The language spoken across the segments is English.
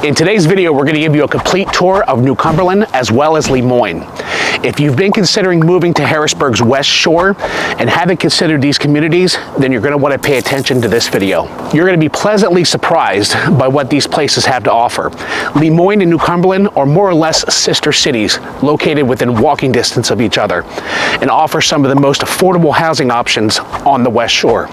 In today's video, we're going to give you a complete tour of New Cumberland as well as Lemoyne. If you've been considering moving to Harrisburg's West Shore and haven't considered these communities, then you're going to want to pay attention to this video. You're going to be pleasantly surprised by what these places have to offer. Lemoyne and New Cumberland are more or less sister cities located within walking distance of each other and offer some of the most affordable housing options on the West Shore.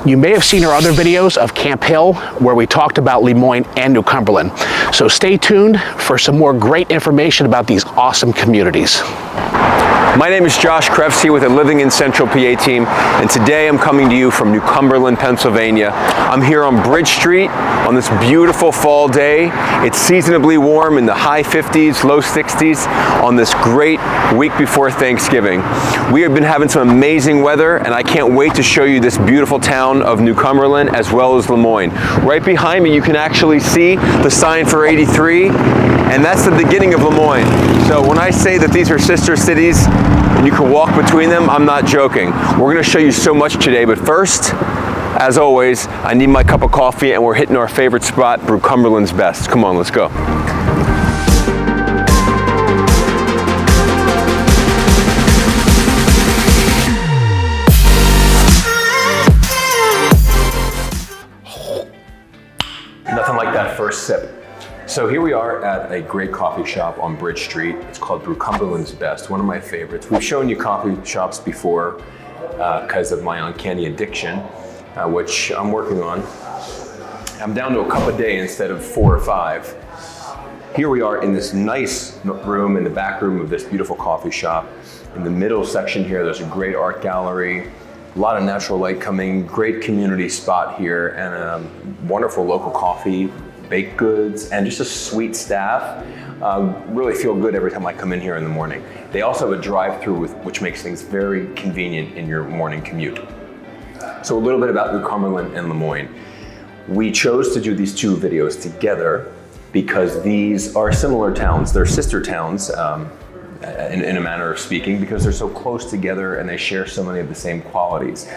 You may have seen our other videos of Camp Hill where we talked about Lemoyne and New Cumberland. So stay tuned for some more great information about these awesome communities. My name is Josh Krefs here with the Living in Central PA team, and today I'm coming to you from New Cumberland, Pennsylvania. I'm here on Bridge Street on this beautiful fall day. It's seasonably warm in the high 50s, low 60s on this great week before Thanksgiving. We have been having some amazing weather, and I can't wait to show you this beautiful town of New Cumberland as well as Lemoyne. Right behind me you can actually see the sign for 83, and that's the beginning of Lemoyne. So when I say that these are sister cities and you can walk between them, I'm not joking. We're going to show you so much today, but first, as always, I need my cup of coffee and we're hitting our favorite spot, Brew Cumberland's Best. Come on, let's go. Nothing like that first sip. So here we are at a great coffee shop on Bridge Street. It's called Brew Cumberland's Best, one of my favorites. We've shown you coffee shops before because of my uncanny addiction, which I'm working on. I'm down to a cup a day instead of 4 or 5. Here we are in this nice room, in the back room of this beautiful coffee shop. In the middle section here, there's a great art gallery, a lot of natural light coming, great community spot here, and a wonderful local coffee, baked goods, and just a sweet staff. Really feel good every time I come in here in the morning. They also have a drive-through which makes things very convenient in your morning commute. So a little bit about New Cumberland and Lemoyne. We chose to do these two videos together because these are similar towns. They're sister towns in a manner of speaking, because they're so close together and they share so many of the same qualities.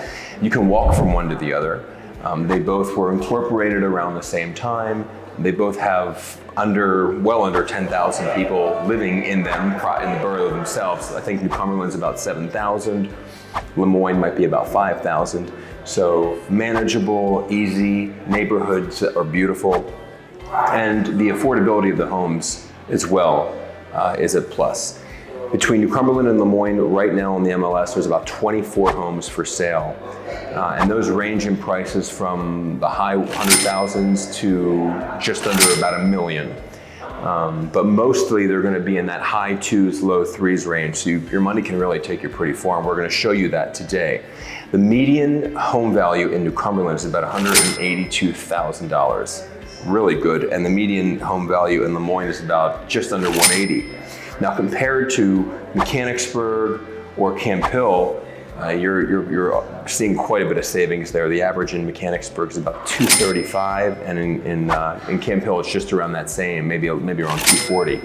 You can walk from one to the other. They both were incorporated around the same time. They both have well under 10,000 people living in them, in the borough themselves. I think New Cumberland's about 7,000. Lemoyne might be about 5,000. So manageable, easy, neighborhoods that are beautiful. And the affordability of the homes as well is a plus. Between New Cumberland and Lemoyne, right now on the MLS, there's about 24 homes for sale. And those range in prices from the high 100,000s to just under about $1 million. But mostly they're going to be in that high 2s, low 3s range. So your money can really take you pretty far, and we're going to show you that today. The median home value in New Cumberland is about $182,000. Really good. And the median home value in Lemoyne is about just under $180,000. Now, compared to Mechanicsburg or Camp Hill, you're seeing quite a bit of savings there. The average in Mechanicsburg is about $235, and in Camp Hill it's just around that same, maybe around $240.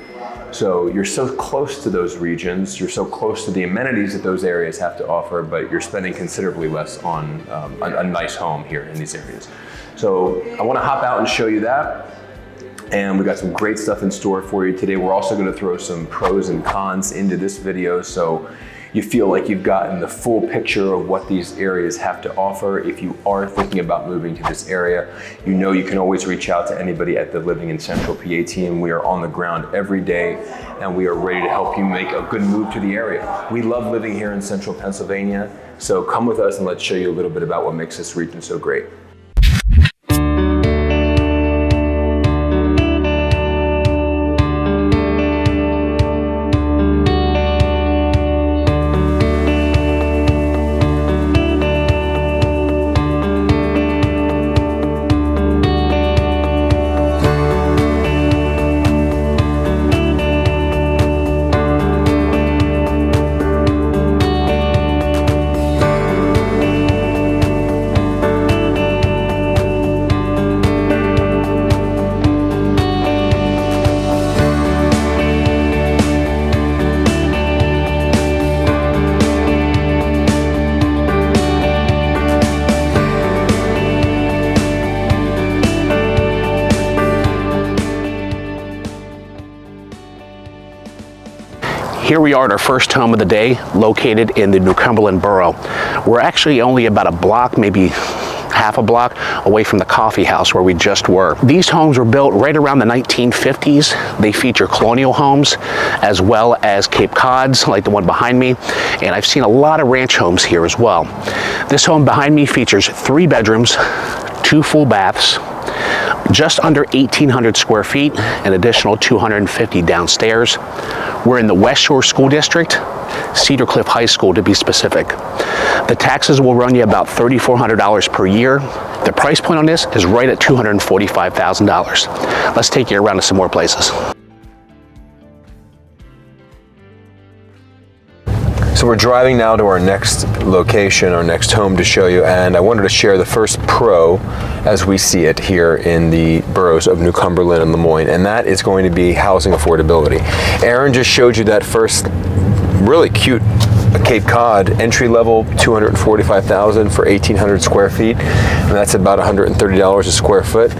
So you're so close to those regions, you're so close to the amenities that those areas have to offer, but you're spending considerably less on a nice home here in these areas. So I want to hop out and show you that. And we've got some great stuff in store for you today. We're also going to throw some pros and cons into this video so you feel like you've gotten the full picture of what these areas have to offer. If you are thinking about moving to this area, you know you can always reach out to anybody at the Living in Central PA team. We are on the ground every day, and we are ready to help you make a good move to the area. We love living here in Central Pennsylvania, so come with us and let's show you a little bit about what makes this region so great. Here we are at our first home of the day, located in the New Cumberland borough. We're actually only about a block, maybe half a block away from the coffee house where we just were. These homes were built right around the 1950s. They feature colonial homes as well as Cape Cods, like the one behind me, and I've seen a lot of ranch homes here as well. This home behind me features 3 bedrooms, 2 full baths, just under 1,800 square feet, an additional 250 downstairs. We're in the West Shore School District, Cedar Cliff High School to be specific. The taxes will run you about $3,400 per year. The price point on this is right at $245,000. Let's take you around to some more places. So we're driving now to our next location, our next home to show you, and I wanted to share the first pro as we see it here in the boroughs of New Cumberland and Lemoyne, and that is going to be housing affordability. Aaron just showed you that first really cute Cape Cod entry level, $245,000 for 1,800 square feet, and that's about $130 a square foot.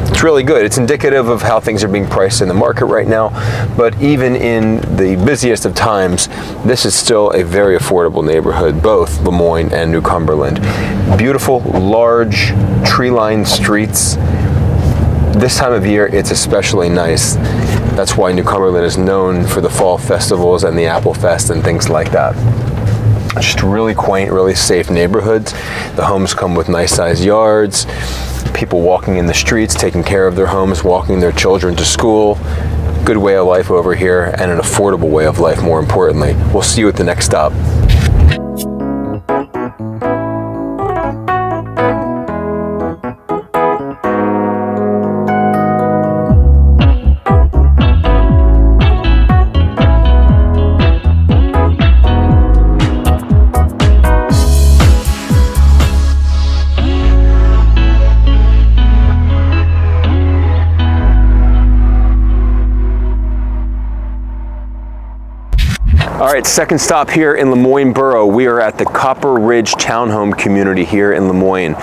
It's really good. It's indicative of how things are being priced in the market right now, but even in the busiest of times, this is still a very affordable neighborhood, both Lemoyne and New Cumberland. Beautiful, large, tree-lined streets. This time of year, it's especially nice. That's why New Cumberland is known for the fall festivals and the Apple Fest and things like that. Just really quaint, really safe neighborhoods. The homes come with nice sized yards, people walking in the streets, taking care of their homes, walking their children to school. Good way of life over here, and an affordable way of life, more importantly. We'll see you at the next stop. All right, second stop here in Lemoyne Borough. We are at the Copper Ridge Townhome community here in Lemoyne,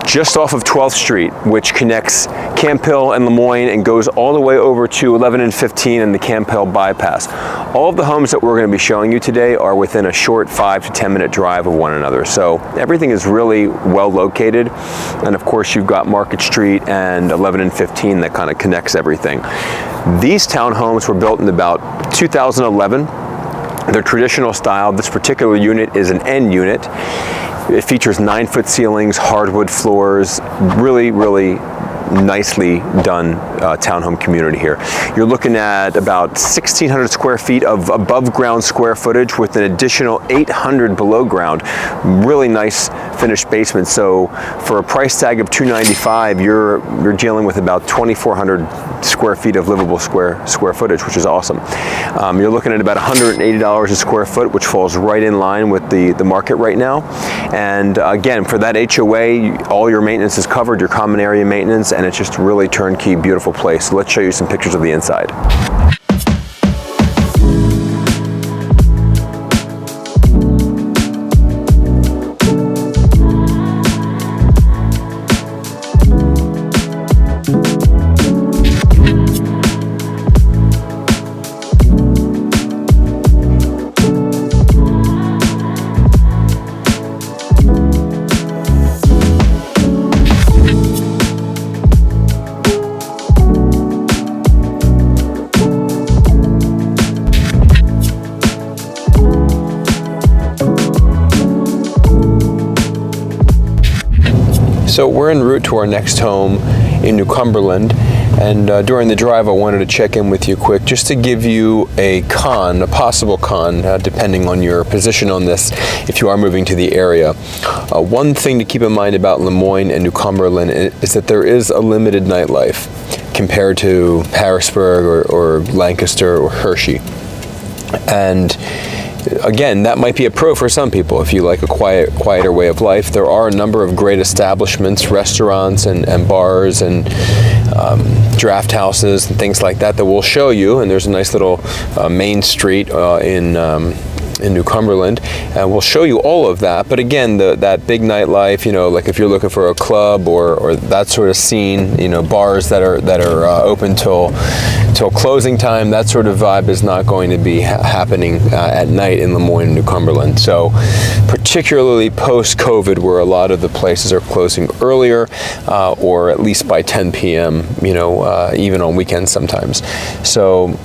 just off of 12th Street, which connects Camp Hill and Lemoyne and goes all the way over to 11 and 15 and the Camp Hill bypass. All of the homes that we're going to be showing you today are within a short 5 to 10 minute drive of one another. So everything is really well located. And of course, you've got Market Street and 11 and 15 that kind of connects everything. These townhomes were built in about 2011. They're traditional style. This particular unit is an N unit. It features 9-foot ceilings, hardwood floors, really, really nicely done townhome community here. You're looking at about 1,600 square feet of above ground square footage with an additional 800 below ground. Really nice finished basement. So for a price tag of $295, you're dealing with about 2,400 square feet of livable square footage, which is awesome. You're looking at about $180 a square foot, which falls right in line with the market right now. And again, for that HOA, all your maintenance is covered, your common area maintenance, and it's just a really turnkey, beautiful place. So let's show you some pictures of the inside. So we're en route to our next home in New Cumberland, and during the drive I wanted to check in with you quick just to give you a possible con, depending on your position on this if you are moving to the area. One thing to keep in mind about Lemoyne and New Cumberland is that there is a limited nightlife compared to Harrisburg or Lancaster or Hershey. And again, that might be a pro for some people if you like a quieter way of life. There are a number of great establishments, restaurants and bars and draft houses and things like that that we'll show you. And there's a nice little main street in in New Cumberland, and we'll show you all of that. But again, that big nightlife, you know, like if you're looking for a club or that sort of scene, you know, bars that are open till closing time, that sort of vibe is not going to be happening at night in Lemoyne, New Cumberland. So particularly post-COVID, where a lot of the places are closing earlier, or at least by 10 p.m., you know, even on weekends sometimes. So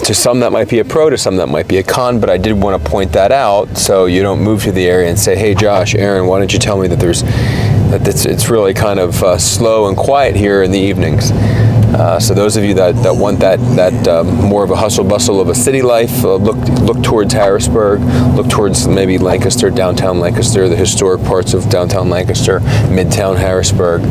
to some that might be a pro, to some that might be a con, but I did want to point that out so you don't move to the area and say, hey Josh, Aaron, why don't you tell me that it's really kind of slow and quiet here in the evenings. So those of you that want that more of a hustle bustle of a city life, look towards Harrisburg, look towards maybe Lancaster, downtown Lancaster, the historic parts of downtown Lancaster, midtown Harrisburg.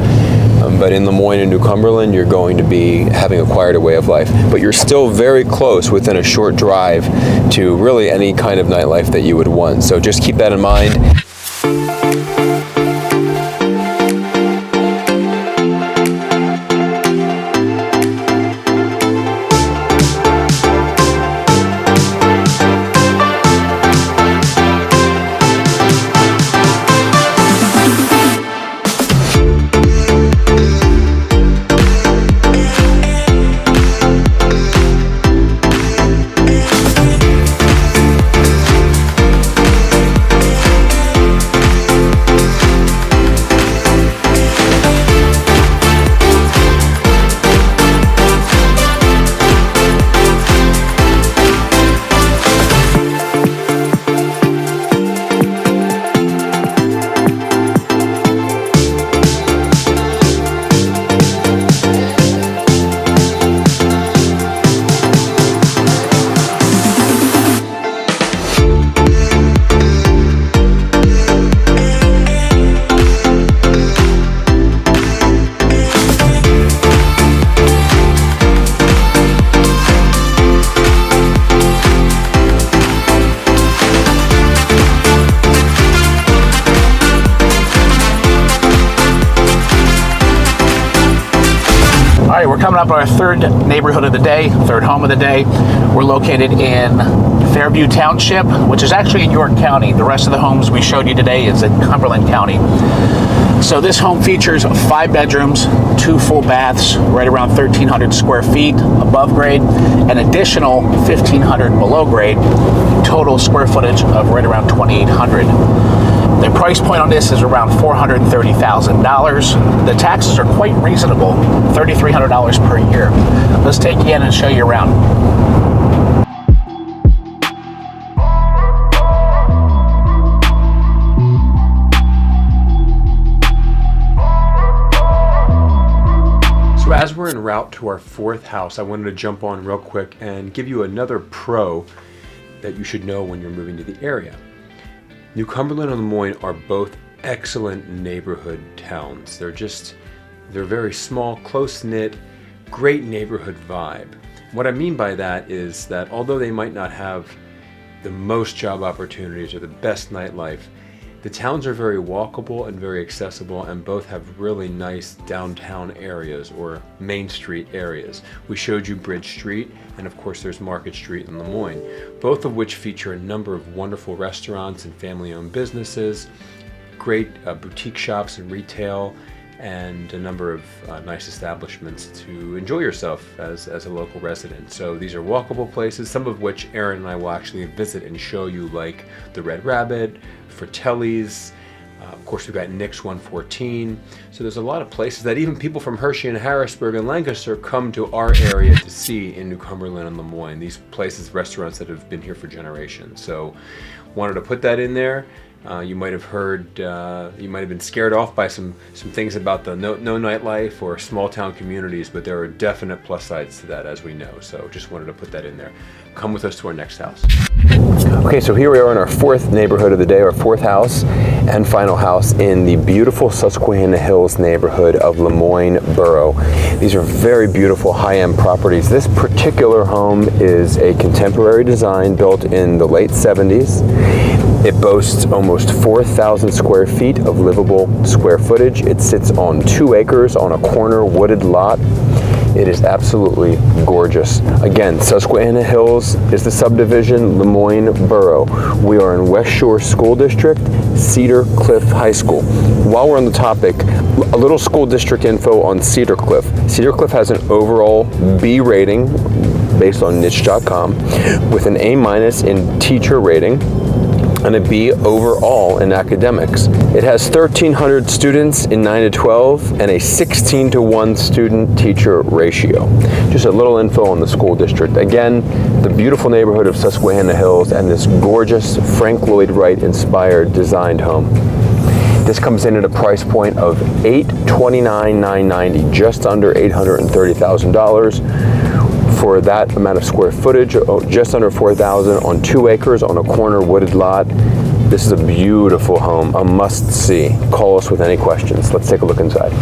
But in Lemoyne and New Cumberland, you're going to be having acquired a way of life. But you're still very close, within a short drive, to really any kind of nightlife that you would want. So just keep that in mind. We're coming up on our third neighborhood of the day, third home of the day. We're located in Fairview Township, which is actually in York County. The rest of the homes we showed you today is in Cumberland County. So this home features 5 bedrooms, 2 full baths, right around 1,300 square feet above grade, an additional 1,500 below grade, total square footage of right around 2,800. The price point on this is around $430,000. The taxes are quite reasonable, $3,300 per year. Let's take you in and show you around. So as we're en route to our 4th house, I wanted to jump on real quick and give you another pro that you should know when you're moving to the area. New Cumberland and Lemoyne are both excellent neighborhood towns. They're very small, close-knit, great neighborhood vibe. What I mean by that is that although they might not have the most job opportunities or the best nightlife, the towns are very walkable and very accessible, and both have really nice downtown areas or Main Street areas. We showed you Bridge Street, and of course there's Market Street in Lemoyne, both of which feature a number of wonderful restaurants and family-owned businesses, great boutique shops and retail, and a number of nice establishments to enjoy yourself as a local resident. So these are walkable places, some of which Aaron and I will actually visit and show you, like the Red Rabbit, Fratelli's, of course we've got Nick's 114. So there's a lot of places that even people from Hershey and Harrisburg and Lancaster come to our area to see in New Cumberland and Lemoyne. These places, restaurants that have been here for generations. So wanted to put that in there. You might have heard, you might have been scared off by some things about the no nightlife or small town communities, but there are definite plus sides to that, as we know. So just wanted to put that in there. Come with us to our next house. Okay, so here we are in our 4th neighborhood of the day, our 4th house and final house in the beautiful Susquehanna Hills neighborhood of Lemoyne Borough. These are very beautiful high-end properties. This particular home is a contemporary design built in the late 70s. It boasts almost 4,000 square feet of livable square footage. It sits on 2 acres on a corner wooded lot. It is absolutely gorgeous. Again, Susquehanna Hills is the subdivision, Lemoyne Borough. We are in West Shore School District, Cedar Cliff High School. While we're on the topic, a little school district info on Cedar Cliff. Cedar Cliff has an overall B rating based on niche.com with an A- in teacher rating and a B overall in academics. It has 1,300 students in 9 to 12 and a 16-to-1 student-teacher ratio. Just a little info on the school district. Again, the beautiful neighborhood of Susquehanna Hills and this gorgeous Frank Lloyd Wright inspired designed home. This comes in at a price point of $829,990, just under $830,000. For that amount of square footage, just under 4,000 on 2 acres on a corner wooded lot. This is a beautiful home, a must see. Call us with any questions. Let's take a look inside.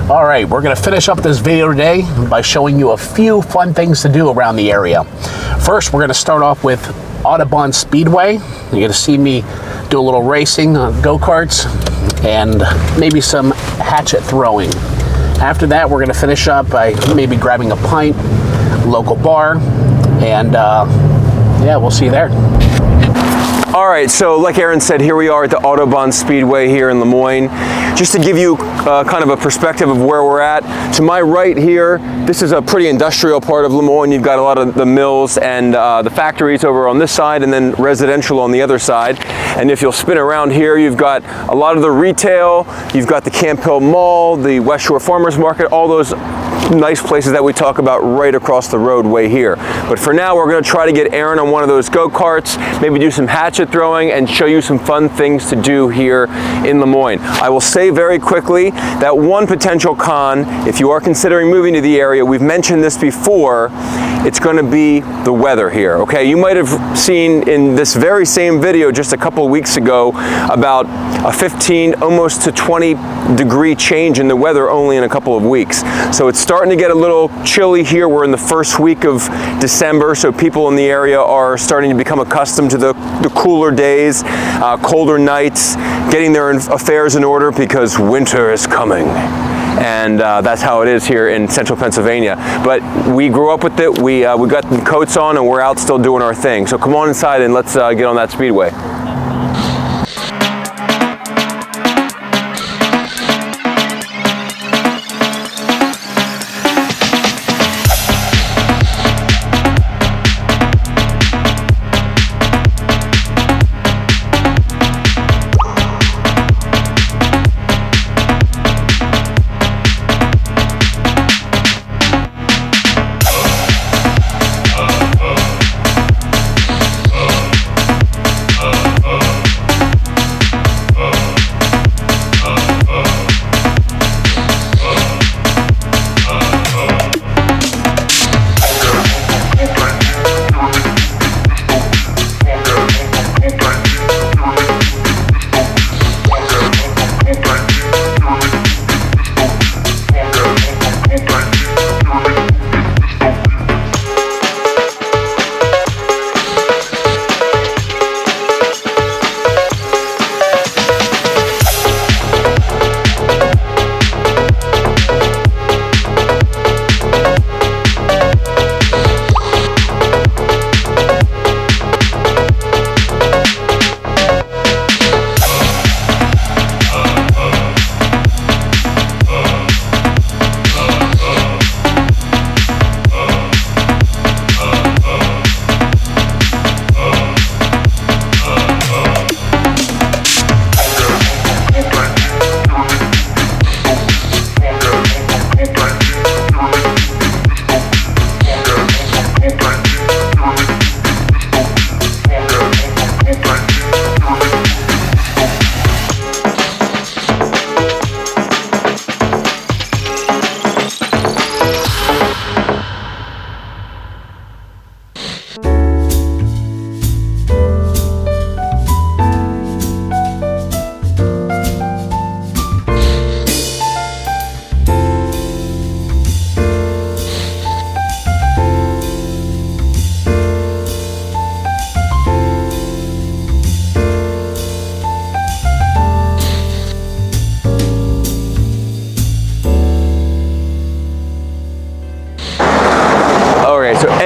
All right, we're gonna finish up this video today by showing you a few fun things to do around the area. First, we're gonna start off with Autobahn Speedway. You're gonna see me do a little racing on go-karts and maybe some hatchet throwing. After that, we're gonna finish up by maybe grabbing a pint, local bar, and yeah, we'll see you there. All right, so like Aaron said, here we are at the Autobahn Speedway here in Lemoyne. Just to give you kind of a perspective of where we're at, to my right here, this is a pretty industrial part of Lemoyne. You've got a lot of the mills and the factories over on this side, and then residential on the other side. And if you'll spin around here, you've got a lot of the retail, you've got the Camp Hill Mall, the West Shore Farmers Market, all those nice places that we talk about right across the roadway here. But for now, we're gonna try to get Aaron on one of those go-karts, maybe do some hatchet throwing and show you some fun things to do here in Lemoyne. I will say very quickly that one potential con, if you are considering moving to the area, we've mentioned this before, it's gonna be the weather here, okay? You might have seen in this very same video just a couple of weeks ago about a 15, almost to 20-degree change in the weather only in a couple of weeks. So it's starting to get a little chilly here. We're in the first week of December, so people in the area are starting to become accustomed to the cooler days, colder nights, getting their affairs in order because winter is coming. And that's how it is here in central Pennsylvania. But we grew up with it, we got the coats on and we're out still doing our thing. So come on inside and let's get on that speedway.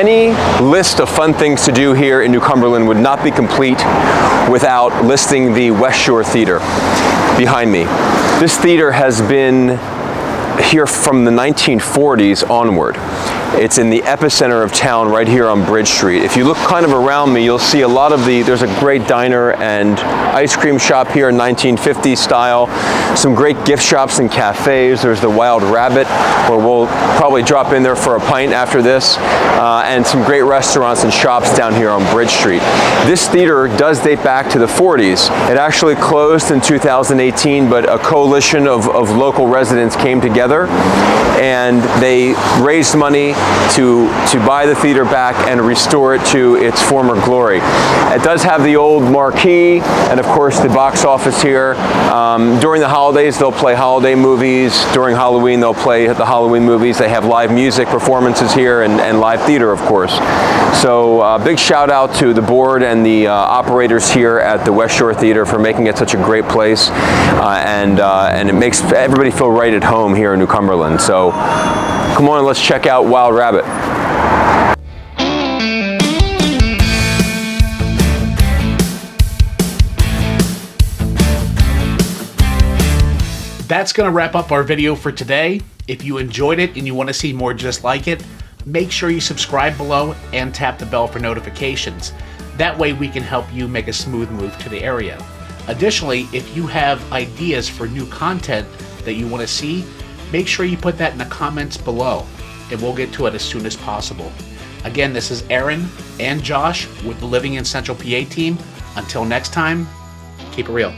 any list of fun things to do here in New Cumberland would not be complete without listing the West Shore Theater behind me. This theater has been here from the 1940s onward. It's in the epicenter of town right here on Bridge Street. If you look kind of around me, you'll see a lot of there's a great diner and ice cream shop here in 1950s style. Some great gift shops and cafes. There's the Wild Rabbit, where we'll probably drop in there for a pint after this. And some great restaurants and shops down here on Bridge Street. This theater does date back to the 40s. It actually closed in 2018, but a coalition of local residents came together and they raised money to buy the theater back and restore it to its former glory. It does have the old marquee and of course the box office here. During the holidays they'll play holiday movies. During Halloween they'll play the Halloween movies. They have live music performances here and live theater of course. So big shout out to the board and the operators here at the West Shore Theater for making it such a great place, and it makes everybody feel right at home here in New Cumberland. So come on, let's check out Wild Rabbit. That's going to wrap up our video for today. If you enjoyed it and you want to see more just like it, make sure you subscribe below and tap the bell for notifications. That way we can help you make a smooth move to the area. Additionally, if you have ideas for new content that you want to see, make sure you put that in the comments below and we'll get to it as soon as possible. Again, this is Aaron and Josh with the Living in Central PA team. Until next time, keep it real.